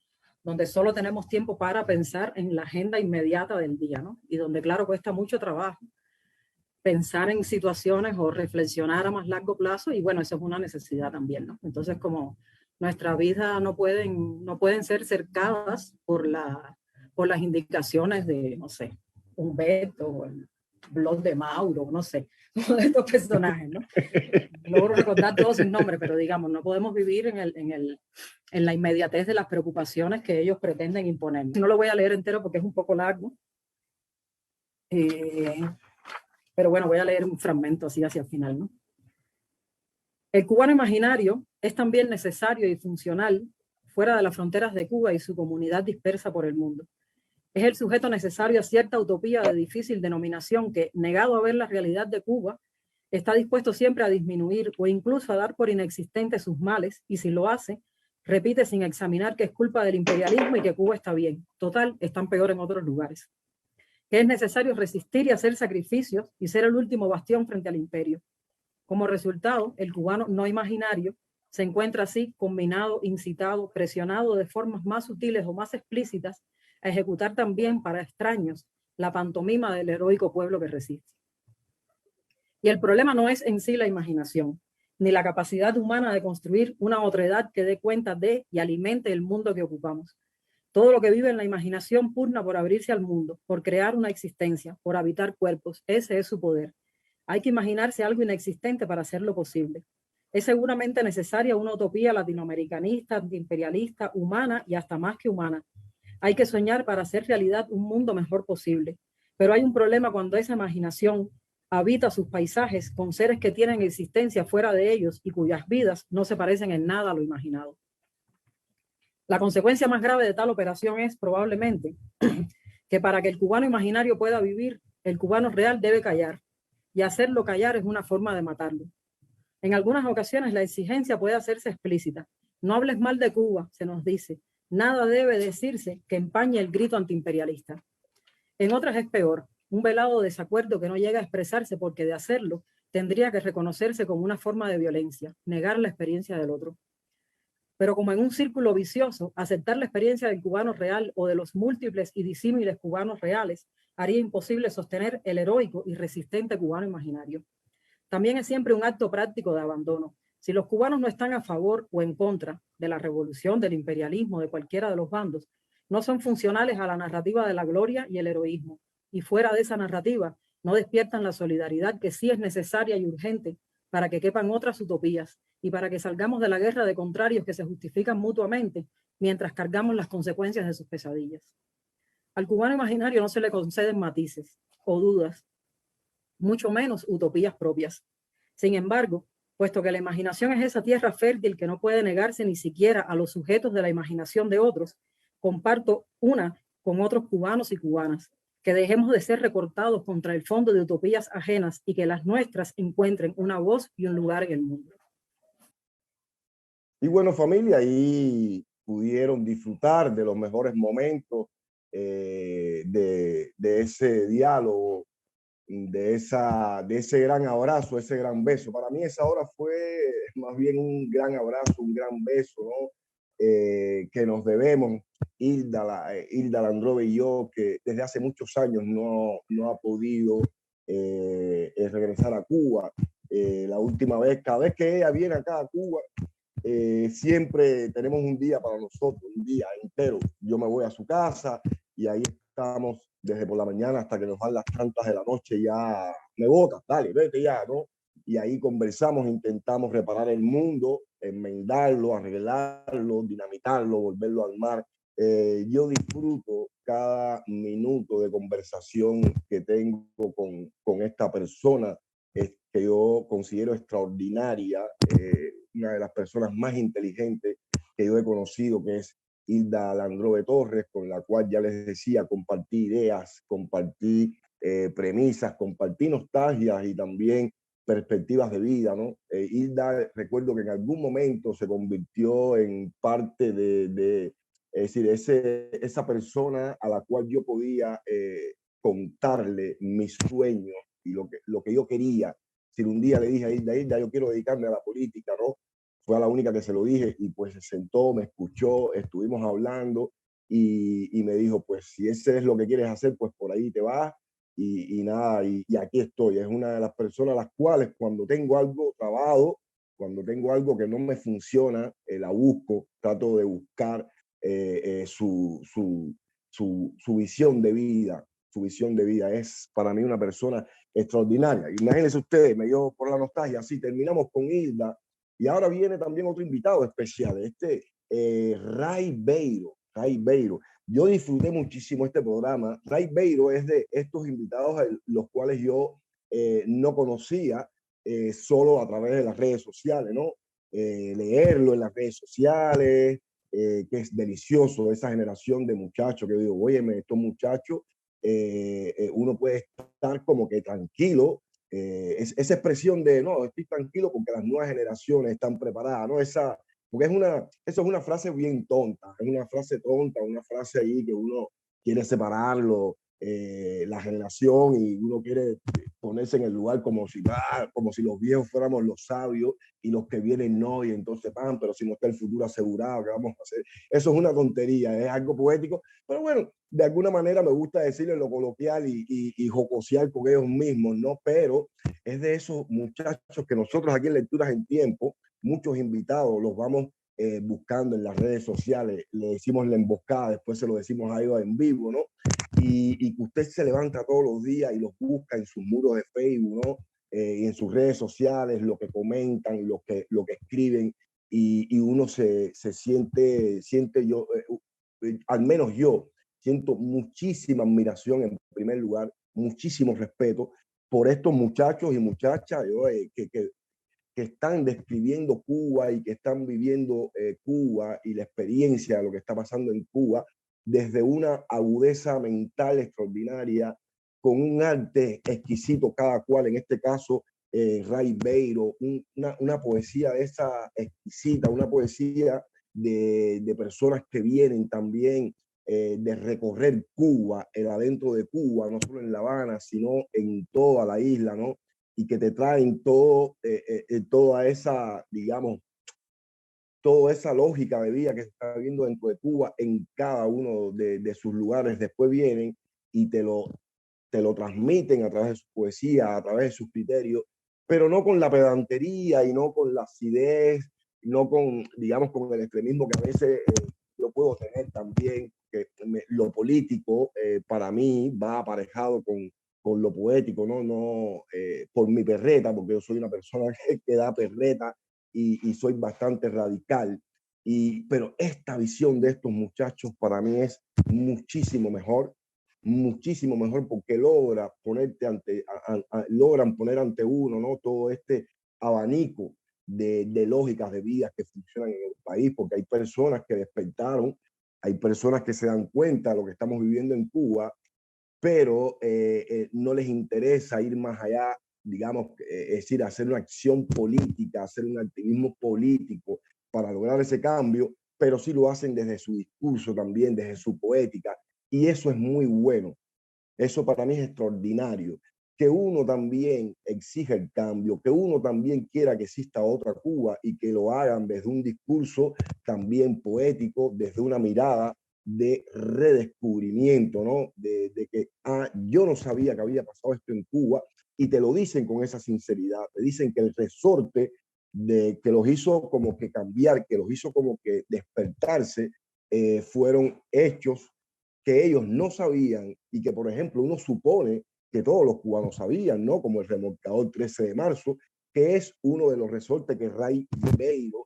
solo tenemos tiempo para pensar en la agenda inmediata del día, ¿no? Y donde, claro, cuesta mucho trabajo pensar en situaciones o reflexionar a más largo plazo y bueno, eso es una necesidad también, ¿no? Entonces, como nuestra vida no pueden ser cercadas por las indicaciones de, no sé, Humberto o el blog de Mauro, no sé, uno de estos personajes, ¿no? Logro recordar todos sus nombres, pero digamos, no podemos vivir en la inmediatez de las preocupaciones que ellos pretenden imponer. No lo voy a leer entero porque es un poco largo. Pero bueno, voy a leer un fragmento así hacia el final, ¿no? El cubano imaginario es también necesario y funcional fuera de las fronteras de Cuba y su comunidad dispersa por el mundo. Es el sujeto necesario a cierta utopía de difícil denominación que, negado a ver la realidad de Cuba, está dispuesto siempre a disminuir o incluso a dar por inexistentes sus males y si lo hace, repite sin examinar que es culpa del imperialismo y que Cuba está bien. Total, están peor en otros lugares. Que es necesario resistir y hacer sacrificios y ser el último bastión frente al imperio. Como resultado, el cubano no imaginario se encuentra así combinado, incitado, presionado de formas más sutiles o más explícitas a ejecutar también para extraños la pantomima del heroico pueblo que resiste. Y el problema no es en sí la imaginación, ni la capacidad humana de construir una otredad que dé cuenta de y alimente el mundo que ocupamos. Todo lo que vive en la imaginación pugna por abrirse al mundo, por crear una existencia, por habitar cuerpos. Ese es su poder. Hay que imaginarse algo inexistente para hacerlo posible. Es seguramente necesaria una utopía latinoamericanista, antiimperialista, humana y hasta más que humana. Hay que soñar para hacer realidad un mundo mejor posible. Pero hay un problema cuando esa imaginación habita sus paisajes con seres que tienen existencia fuera de ellos y cuyas vidas no se parecen en nada a lo imaginado. La consecuencia más grave de tal operación es probablemente que para que el cubano imaginario pueda vivir, el cubano real debe callar, y hacerlo callar es una forma de matarlo. En algunas ocasiones la exigencia puede hacerse explícita. No hables mal de Cuba, se nos dice. Nada debe decirse que empañe el grito antiimperialista. En otras es peor. un velado desacuerdo que no llega a expresarse porque de hacerlo tendría que reconocerse como una forma de violencia, negar la experiencia del otro. Pero como en un círculo vicioso, aceptar la experiencia del cubano real o de los múltiples y disímiles cubanos reales haría imposible sostener el heroico y resistente cubano imaginario. También es siempre un acto práctico de abandono. Si los cubanos no están a favor o en contra de la revolución, del imperialismo, de cualquiera de los bandos, no son funcionales a la narrativa de la gloria y el heroísmo. Y fuera de esa narrativa, no despiertan la solidaridad que sí es necesaria y urgente para que quepan otras utopías y para que salgamos de la guerra de contrarios que se justifican mutuamente mientras cargamos las consecuencias de sus pesadillas. Al cubano imaginario no se le conceden matices o dudas, mucho menos utopías propias. Sin embargo, puesto que la imaginación es esa tierra fértil que no puede negarse ni siquiera a los sujetos de la imaginación de otros, comparto una con otros cubanos y cubanas, que dejemos de ser recortados contra el fondo de utopías ajenas y que las nuestras encuentren una voz y un lugar en el mundo. Y bueno, familia, ahí pudieron disfrutar de los mejores momentos de ese diálogo, de ese gran abrazo, ese gran beso. Para mí esa hora fue más bien un gran abrazo, un gran beso, ¿no? Que nos debemos, Hilda Landrove y yo, que desde hace muchos años no ha podido regresar a Cuba. La última vez, cada vez que ella viene acá a Cuba, siempre tenemos un día para nosotros, un día entero. Yo me voy a su casa y ahí estamos desde por la mañana hasta que nos van las tantas de la noche. Ya me botas, dale, vete ya, ¿no? Y ahí conversamos, intentamos reparar el mundo, enmendarlo, arreglarlo, dinamitarlo, volverlo a armar. Yo disfruto cada minuto de conversación que tengo con esta persona que yo considero extraordinaria, una de las personas más inteligentes que yo he conocido, que es Hilda Landrove Torres, con la cual ya les decía, compartí ideas, compartí premisas, compartí nostalgias y también perspectivas de vida, ¿no? Hilda, recuerdo que en algún momento se convirtió en parte es decir, esa persona a la cual yo podía contarle mis sueños y lo que yo quería. Si un día le dije a Hilda, yo quiero dedicarme a la política, ¿no? Fue a la única que se lo dije y pues se sentó, me escuchó, estuvimos hablando y me dijo, pues si ese es lo que quieres hacer, pues por ahí te vas y nada, y aquí estoy. Es una de las personas a las cuales cuando tengo algo trabado, cuando tengo algo que no me funciona, la busco, trato de buscar su visión de vida. Su visión de vida es para mí una persona extraordinaria. Imagínense ustedes, me dio por la nostalgia, así terminamos con Hilda y ahora viene también otro invitado especial, Ray Beiro. Yo disfruté muchísimo este programa. Ray Beiro es de estos invitados los cuales yo no conocía solo a través de las redes sociales, ¿no? Leerlo en las redes sociales, que es delicioso, esa generación de muchachos que digo, óyeme, estos muchachos, uno puede estar como que tranquilo, esa expresión de, no, estoy tranquilo porque las nuevas generaciones están preparadas, ¿no? Porque eso es una frase bien tonta, es una frase tonta, una frase ahí que uno quiere separarlo, la generación, y uno quiere ponerse en el lugar como si los viejos fuéramos los sabios y los que vienen no, y entonces pero si no está el futuro asegurado, ¿qué vamos a hacer? Eso es una tontería, es algo poético, pero bueno, de alguna manera me gusta decirle lo coloquial y jocosear con ellos mismos, ¿no? Pero es de esos muchachos que nosotros aquí en Lecturas en Tiempo, muchos invitados los vamos buscando en las redes sociales, le decimos la emboscada, después se lo decimos a ellos en vivo, ¿no? Y que usted se levanta todos los días y los busca en sus muros de Facebook, ¿no? Y en sus redes sociales, lo que comentan, lo que escriben, y uno se siente yo, al menos yo, siento muchísima admiración en primer lugar, muchísimo respeto por estos muchachos y muchachas que están describiendo Cuba y que están viviendo Cuba y la experiencia de lo que está pasando en Cuba desde una agudeza mental extraordinaria, con un arte exquisito cada cual, en este caso Ray Beiro, una poesía de esa exquisita, una poesía de personas que vienen también de recorrer Cuba, el adentro de Cuba, no solo en La Habana, sino en toda la isla, ¿no? Y que te traen toda esa, digamos, toda esa lógica de vida que se está viendo dentro de Cuba en cada uno de sus lugares. Después vienen y te lo transmiten a través de su poesía, a través de sus criterios, pero no con la pedantería y no con la acidez, no con, digamos, con el extremismo que a veces yo puedo tener también, que lo político para mí va aparejado con lo poético, no por mi perreta, porque yo soy una persona que da perreta y soy bastante radical. Pero esta visión de estos muchachos para mí es muchísimo mejor porque logran poner ante uno, ¿no? Todo este abanico de lógicas de vida que funcionan en el país, porque hay personas que despertaron, hay personas que se dan cuenta de lo que estamos viviendo en Cuba, pero no les interesa ir más allá, digamos, es decir, hacer una acción política, hacer un activismo político para lograr ese cambio, pero sí lo hacen desde su discurso también, desde su poética, y eso es muy bueno. Eso para mí es extraordinario. Que uno también exija el cambio, que uno también quiera que exista otra Cuba y que lo hagan desde un discurso también poético, desde una mirada de redescubrimiento, ¿no? De que yo no sabía que había pasado esto en Cuba, y te lo dicen con esa sinceridad, te dicen que el resorte que los hizo como que cambiar, que los hizo como que despertarse, fueron hechos que ellos no sabían y que, por ejemplo, uno supone que todos los cubanos sabían, ¿no? Como el remolcador 13 de marzo, que es uno de los resortes que Ray Beiro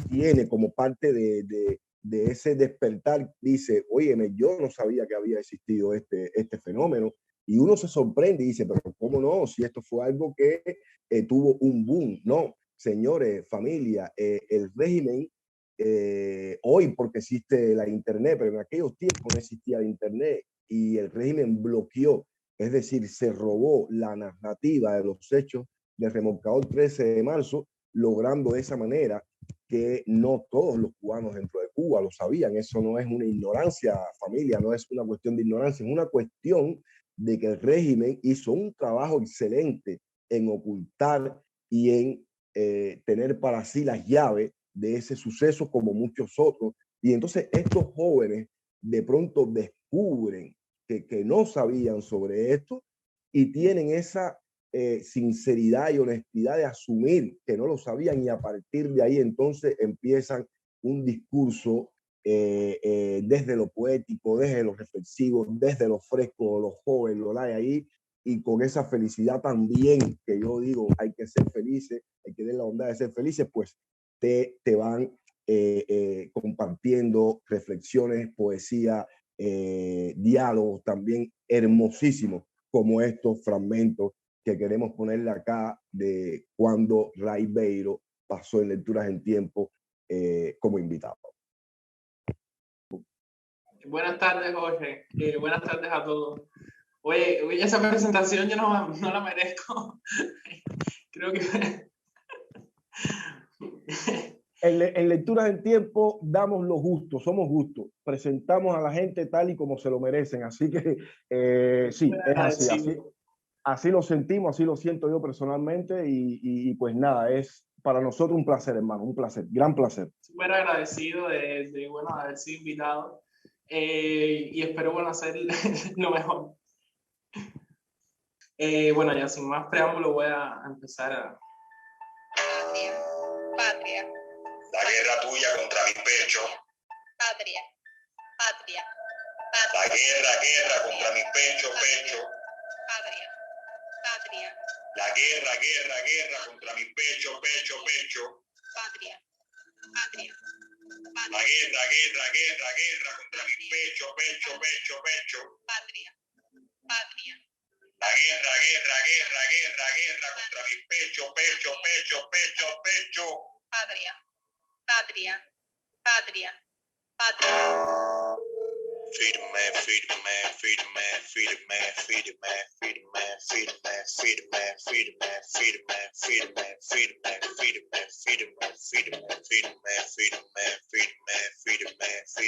tiene como parte de ese despertar. Dice, óyeme, yo no sabía que había existido este fenómeno. Y uno se sorprende y dice, pero ¿cómo no? Si esto fue algo que tuvo un boom. No, señores, familia, el régimen hoy porque existe la internet, pero en aquellos tiempos no existía la internet y el régimen bloqueó, es decir, se robó la narrativa de los hechos del remolcador 13 de marzo, logrando de esa manera que no todos los cubanos dentro de Cuba lo sabían. Eso no es una ignorancia, familia, no es una cuestión de ignorancia, es una cuestión de que el régimen hizo un trabajo excelente en ocultar y en tener para sí las llaves de ese suceso como muchos otros. Y entonces estos jóvenes de pronto descubren que no sabían sobre esto y tienen esa sinceridad y honestidad de asumir que no lo sabían, y a partir de ahí entonces empiezan un discurso desde lo poético, desde lo reflexivo, desde lo fresco, lo joven, lo hay ahí, y con esa felicidad también, que yo digo, hay que ser felices, hay que tener la bondad de ser felices, pues te van compartiendo reflexiones, poesía, diálogos también hermosísimos, como estos fragmentos que queremos ponerle acá de cuando Ray Beiro pasó en Lecturas en Tiempo como invitado. Buenas tardes, Jorge. Buenas tardes a todos. Oye, esa presentación yo no la merezco. Creo que... En Lecturas en Tiempo damos lo justo, somos justos, presentamos a la gente tal y como se lo merecen, así que sí, es así lo sentimos, así lo siento yo personalmente, y pues nada, es para nosotros un placer, hermano, un placer, gran placer. Súper agradecido de haber sido invitado, y espero, bueno, hacer lo mejor. Bueno, ya sin más preámbulo voy a empezar a... Patria. La guerra tuya contra mi pecho. Patria. Patria. La guerra contra mi pecho. Patria. Patria. La guerra contra mi pecho. Patria. Patria. La guerra contra mi pecho. Patria. Patria. La guerra contra mi pecho. Patria. Patria. Patria. Patria. Firme.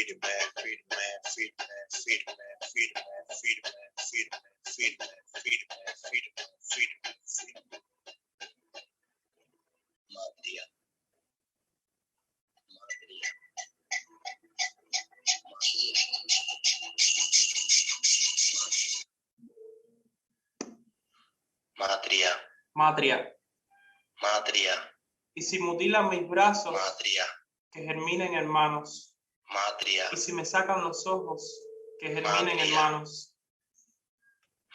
firme, firme, firme, firme, firme, firme, firme, firme, firme, firme, firme, firme. Matria. Matria. Matria. Matria. Y si mutilan mis brazos, Matria. que germinen hermanos. Matria. Y si me sacan los ojos, que germinen Matria. hermanos.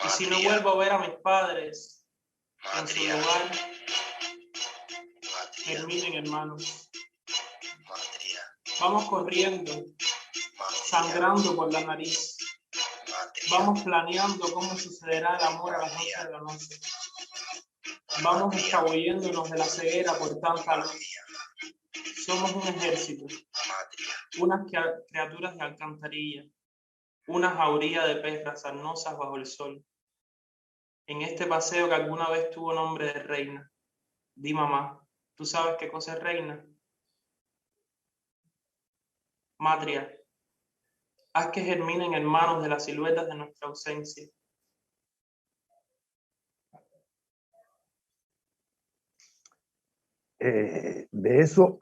Y si no Matria. vuelvo a ver a mis padres en su Matria. lugar, Matria. germinen hermanos. Matria. Vamos corriendo, Matria. sangrando por la nariz. Matria. Vamos planeando cómo sucederá el amor a las 11 de la noche. Vamos escabulléndonos de la ceguera por tanta luz. Somos un ejército, Matria. unas criaturas de alcantarilla, una jauría de perras sarnosas bajo el sol. En este paseo que alguna vez tuvo nombre de reina. Di, mamá, ¿tú sabes qué cosa es reina? Matria, haz que germinen hermanos de las siluetas de nuestra ausencia. De eso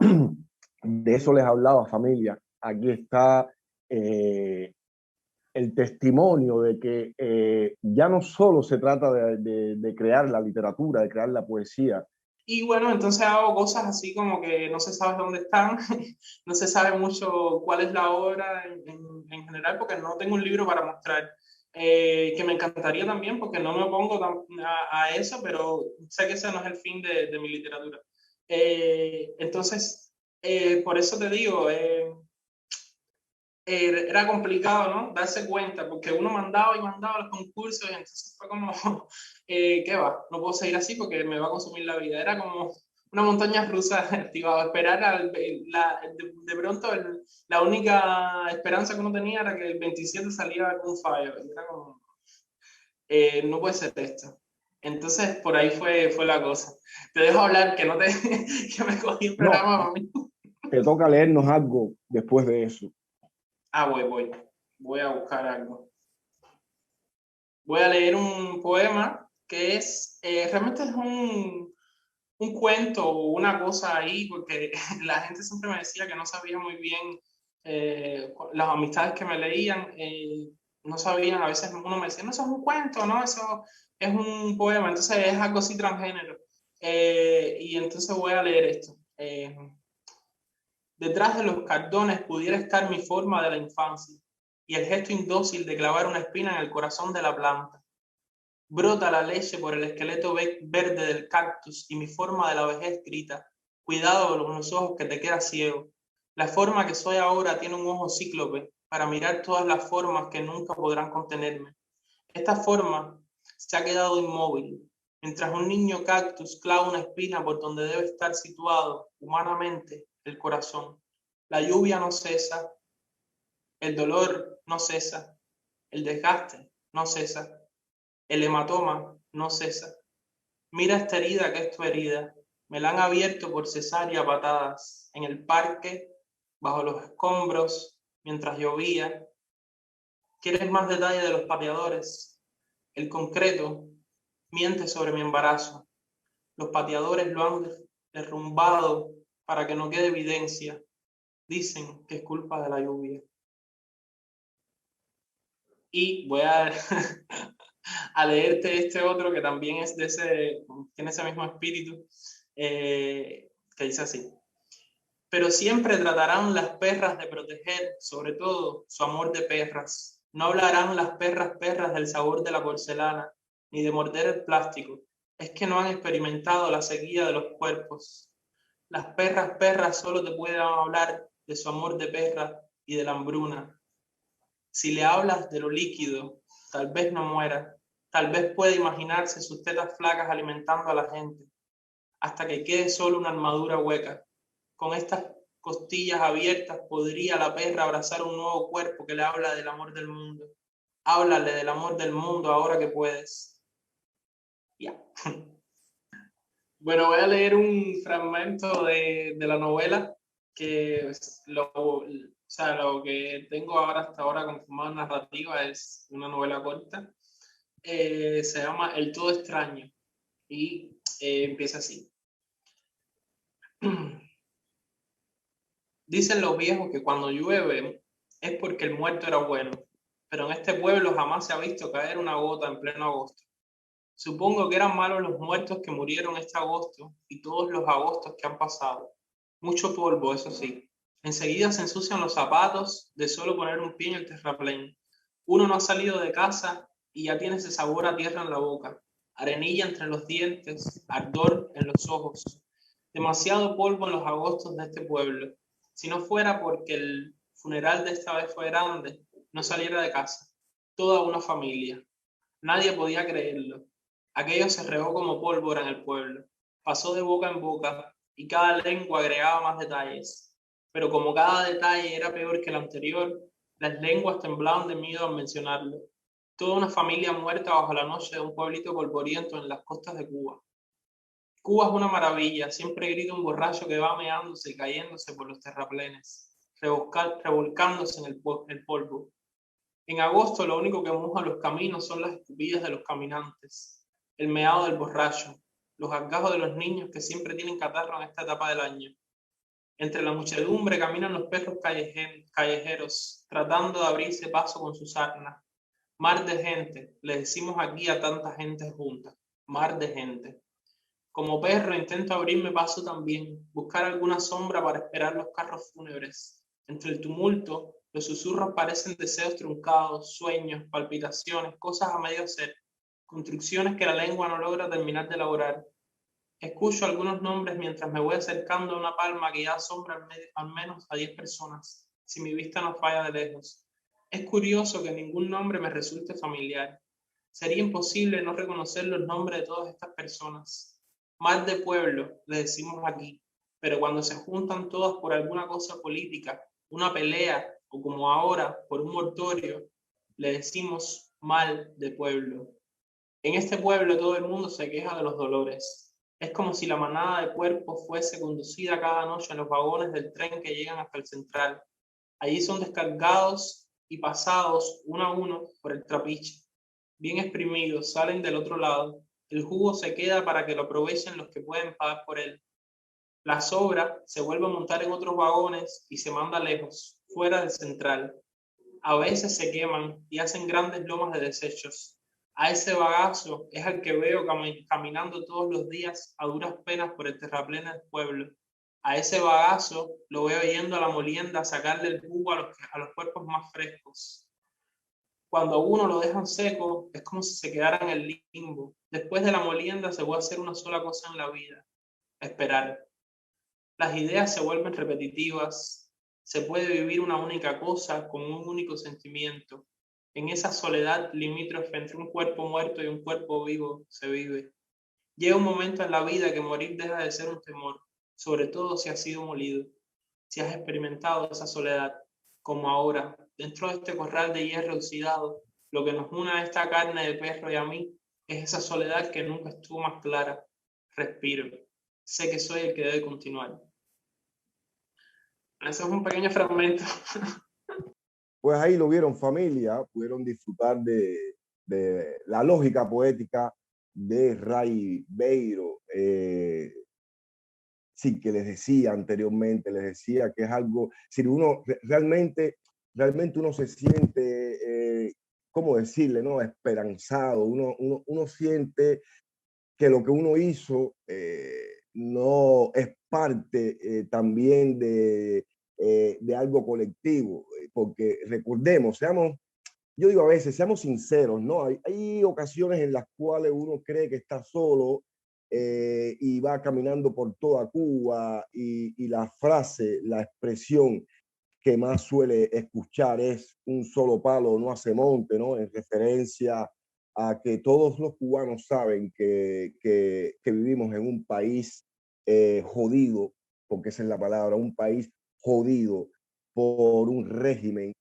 les hablaba, familia. Aquí está el testimonio de que ya no solo se trata de crear la literatura, de crear la poesía. Y bueno, entonces hago cosas así como que no se sabe dónde están, no se sabe mucho cuál es la obra en general, porque no tengo un libro para mostrar. Que me encantaría también, porque no me opongo a eso, pero sé que ese no es el fin de mi literatura. Entonces, por eso te digo, era complicado, ¿no? Darse cuenta, porque uno mandaba y mandaba los concursos, y entonces fue como, ¿qué va? No puedo seguir así porque me va a consumir la vida. Era como una montaña rusa activada. Esperar de pronto la única esperanza que uno tenía era que el 27 salía con un fallo. Era como, no puede ser esto. Entonces, por ahí fue la cosa. Te dejo hablar, que no te que me cogí el programa para mí. Te toca leernos algo después de eso. Ah, voy a buscar algo. Voy a leer un poema que es, realmente es un cuento o una cosa ahí, porque la gente siempre me decía que no sabía muy bien, las amistades que me leían, no sabían, a veces uno me decía, no, eso es un cuento, no, eso es un poema, entonces es algo así transgénero. Y entonces voy a leer esto. Detrás de los cardones pudiera estar mi forma de la infancia y el gesto indócil de clavar una espina en el corazón de la planta. Brota la leche por el esqueleto verde del cactus y mi forma de la vejez grita, cuidado con los ojos que te quedas ciego. La forma que soy ahora tiene un ojo cíclope para mirar todas las formas que nunca podrán contenerme. Esta forma se ha quedado inmóvil, mientras un niño cactus clava una espina por donde debe estar situado humanamente el corazón. La lluvia no cesa, el dolor no cesa, el desgaste no cesa, el hematoma no cesa. Mira esta herida que es tu herida. Me la han abierto por cesárea a patadas, en el parque, bajo los escombros, mientras llovía. ¿Quieres más detalle de los pateadores? El concreto miente sobre mi embarazo. Los pateadores lo han derrumbado para que no quede evidencia. Dicen que es culpa de la lluvia. Y voy a leerte este otro que también es tiene ese mismo espíritu, que dice así. Pero siempre tratarán las perras de proteger, sobre todo, su amor de perras. No hablarán las perras del sabor de la porcelana, ni de morder el plástico. Es que no han experimentado la sequía de los cuerpos. Las perras solo te pueden hablar de su amor de perra y de la hambruna. Si le hablas de lo líquido, tal vez no muera. Tal vez pueda imaginarse sus tetas flacas alimentando a la gente, hasta que quede solo una armadura hueca. Con estas costillas abiertas podría la perra abrazar un nuevo cuerpo que le habla del amor del mundo. Háblale del amor del mundo ahora que puedes. Ya. Bueno, voy a leer un fragmento de la novela que sea, lo que tengo ahora hasta ahora conformado en narrativa es una novela corta. Se llama El Todo Extraño y empieza así. Dicen los viejos que cuando llueve es porque el muerto era bueno, pero en este pueblo jamás se ha visto caer una gota en pleno agosto. Supongo que eran malos los muertos que murieron este agosto y todos los agostos que han pasado. Mucho polvo, eso sí. Enseguida se ensucian los zapatos de solo poner un pie en el terraplén. Uno no ha salido de casa y ya tiene ese sabor a tierra en la boca, arenilla entre los dientes, ardor en los ojos. Demasiado polvo en los agostos de este pueblo. Si no fuera porque el funeral de esta vez fue grande, no saliera de casa. Toda una familia. Nadie podía creerlo. Aquello se regó como pólvora en el pueblo. Pasó de boca en boca y cada lengua agregaba más detalles. Pero como cada detalle era peor que el anterior, las lenguas temblaban de miedo al mencionarlo. Toda una familia muerta bajo la noche de un pueblito polvoriento en las costas de Cuba. Cuba es una maravilla, siempre grita un borracho que va meándose y cayéndose por los terraplenes, revolcándose en el polvo. En agosto lo único que moja los caminos son las escupidas de los caminantes, el meado del borracho, los gargajos de los niños que siempre tienen catarro en esta etapa del año. Entre la muchedumbre caminan los perros callejeros, tratando de abrirse paso con sus sarnas. Mar de gente, le decimos aquí a tanta gente junta, mar de gente. Como perro intento abrirme paso también, buscar alguna sombra para esperar los carros fúnebres. Entre el tumulto, los susurros parecen deseos truncados, sueños, palpitaciones, cosas a medio hacer, construcciones que la lengua no logra terminar de elaborar. Escucho algunos nombres mientras me voy acercando a una palma que ya asombra al menos a 10 personas, si mi vista no falla de lejos. Es curioso que ningún nombre me resulte familiar. Sería imposible no reconocer los nombres de todas estas personas. Mar de pueblo, le decimos aquí, pero cuando se juntan todas por alguna cosa política, una pelea o como ahora por un mortorio, le decimos mal de pueblo. En este pueblo todo el mundo se queja de los dolores. Es como si la manada de cuerpos fuese conducida cada noche en los vagones del tren que llegan hasta el central. Allí son descargados y pasados uno a uno por el trapiche. Bien exprimidos, salen del otro lado. El jugo se queda para que lo aprovechen los que pueden pagar por él. La sobra se vuelve a montar en otros vagones y se manda lejos, fuera del central. A veces se queman y hacen grandes lomas de desechos. A ese bagazo es al que veo caminando todos los días a duras penas por el terraplén del pueblo. A ese bagazo lo veo yendo a la molienda a sacarle el jugo a los cuerpos más frescos. Cuando a uno lo dejan seco, es como si se quedara en el limbo. Después de la molienda se puede hacer una sola cosa en la vida: esperar. Las ideas se vuelven repetitivas. Se puede vivir una única cosa con un único sentimiento. En esa soledad limítrofe entre un cuerpo muerto y un cuerpo vivo se vive. Llega un momento en la vida que morir deja de ser un temor, sobre todo si has sido molido, si has experimentado esa soledad, como ahora, dentro de este corral de hierro oxidado. Lo que nos une a esta carne de perro y a mí es esa soledad que nunca estuvo más clara. Respiro. Sé que soy el que debe continuar. Ese es un pequeño fragmento. Pues ahí lo vieron, familia, pudieron disfrutar de la lógica poética de Ray Beiro. Sí, que les decía anteriormente, les decía que es algo, si uno realmente uno se siente, ¿cómo decirle, no? Esperanzado, uno siente que lo que uno hizo no es parte también de algo colectivo, porque recordemos, yo digo a veces, seamos sinceros, ¿no? Hay ocasiones en las cuales uno cree que está solo y va caminando por toda Cuba y la frase, la expresión que más suele escuchar es un solo palo no hace monte, ¿no? En referencia a que todos los cubanos saben que vivimos en un país jodido, porque esa es la palabra, un país jodido por un régimen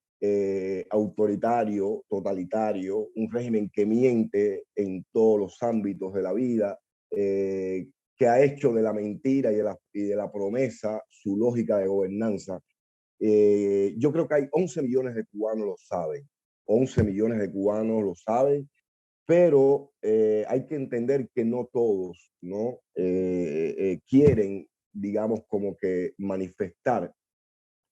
autoritario, totalitario, un régimen que miente en todos los ámbitos de la vida, que ha hecho de la mentira y de la promesa su lógica de gobernanza. Yo creo que hay 11 millones de cubanos lo saben. 11 millones de cubanos lo saben, pero hay que entender que no todos, ¿no? Quieren, digamos, como que manifestar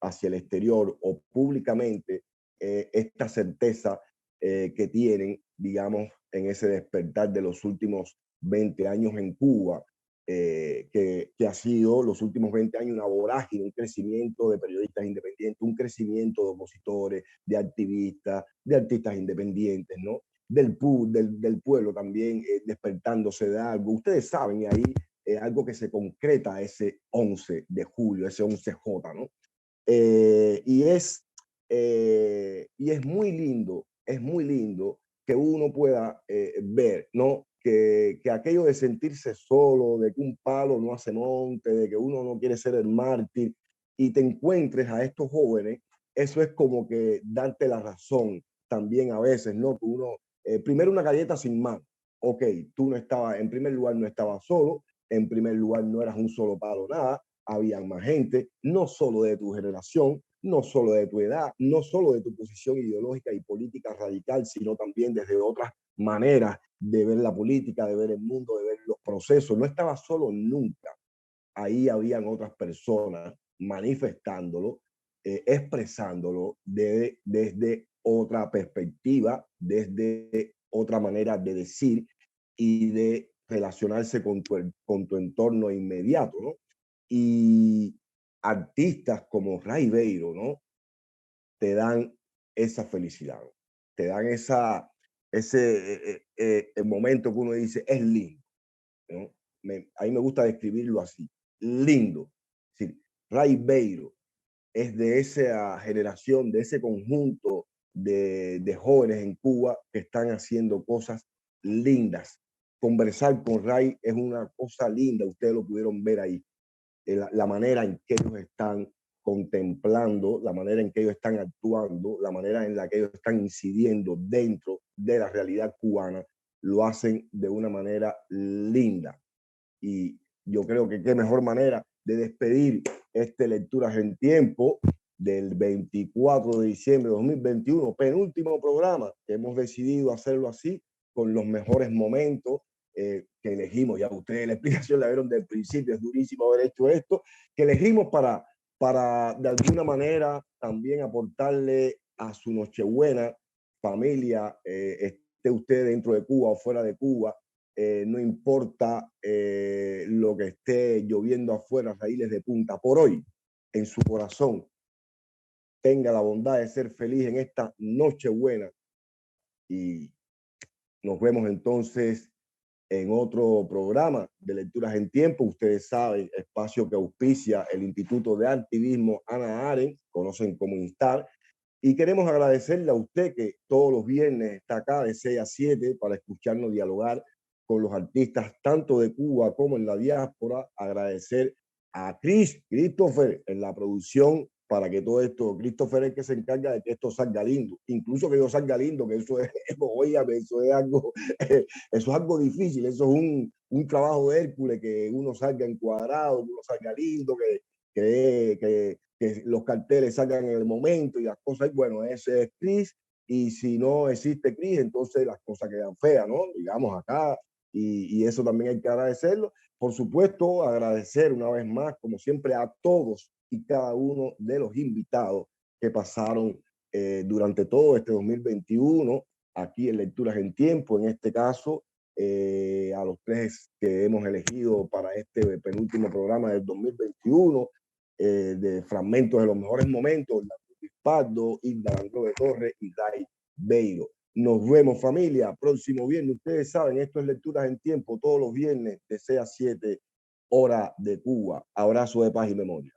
hacia el exterior o públicamente esta certeza que tienen, digamos, en ese despertar de los últimos 20 años en Cuba, que ha sido los últimos 20 años una vorágine, un crecimiento de periodistas independientes, un crecimiento de opositores, de activistas, de artistas independientes, ¿no? Del pueblo también despertándose de algo. Ustedes saben, ahí algo que se concreta ese 11 de julio, ese 11J, ¿no? Y es muy lindo que uno pueda ver, ¿no? Que aquello de sentirse solo, de que un palo no hace monte, de que uno no quiere ser el mártir, y te encuentres a estos jóvenes, eso es como que darte la razón también a veces, ¿no? Que uno, primero una galleta sin mano. Ok, tú no estabas, en primer lugar no estabas solo, en primer lugar no eras un solo palo, nada. Había más gente, no solo de tu generación, no solo de tu edad, no solo de tu posición ideológica y política radical, sino también desde otras maneras de ver la política, de ver el mundo, de ver los procesos. No estaba solo nunca. Ahí habían otras personas manifestándolo, expresándolo desde otra perspectiva, desde otra manera de decir y de relacionarse con tu entorno inmediato, ¿no? Y artistas como Ray Beiro, ¿no? Te dan esa felicidad, ¿no? Te dan ese momento que uno dice, es lindo, ¿no? A mí me gusta describirlo así, lindo. Es decir, Ray Beiro es de esa generación, de ese conjunto de jóvenes en Cuba que están haciendo cosas lindas. Conversar con Ray es una cosa linda, ustedes lo pudieron ver ahí. La manera en que ellos están contemplando, la manera en que ellos están actuando, la manera en la que ellos están incidiendo dentro de la realidad cubana, lo hacen de una manera linda. Y yo creo que qué mejor manera de despedir Lecturas en Tiempo del 24 de diciembre de 2021, penúltimo programa, que hemos decidido hacerlo así, con los mejores momentos que elegimos. Ya ustedes la explicación la vieron del principio, es durísimo haber hecho esto, que elegimos para de alguna manera también aportarle a su Nochebuena, familia, esté usted dentro de Cuba o fuera de Cuba, no importa lo que esté lloviendo afuera, raíles de punta, por hoy, en su corazón, tenga la bondad de ser feliz en esta Nochebuena, y nos vemos entonces en otro programa de Lecturas en Tiempo. Ustedes saben, espacio que auspicia el Instituto de Activismo Hannah Arendt, conocen como INSTAR, y queremos agradecerle a usted que todos los viernes está acá de 6 a 7 para escucharnos dialogar con los artistas tanto de Cuba como en la diáspora. Agradecer a Christopher en la producción para que todo esto, Christopher es el que se encarga de que esto salga lindo, incluso que yo salga lindo, que eso es, oígame, eso es algo difícil, eso es un trabajo de Hércules, que uno salga encuadrado, que uno salga lindo, que los carteles salgan en el momento y las cosas, bueno, ese es Chris, y si no existe Chris, entonces las cosas quedan feas, ¿no? Digamos acá, y eso también hay que agradecerlo. Por supuesto, agradecer una vez más, como siempre, a todos y cada uno de los invitados que pasaron durante todo este 2021 aquí en Lecturas en Tiempo, en este caso a los 3 que hemos elegido para este penúltimo programa del 2021, de fragmentos de los mejores momentos, Luis Pardo, Hilda Landro de Torres y Ray Beiro. Nos vemos, familia, próximo viernes. Ustedes saben, esto es Lecturas en Tiempo, todos los viernes de 6 a 7, hora de Cuba. Abrazo de paz y memoria.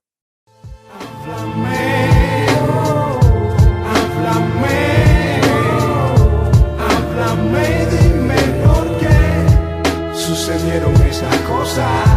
Háblame, dime por qué sucedieron esas cosas.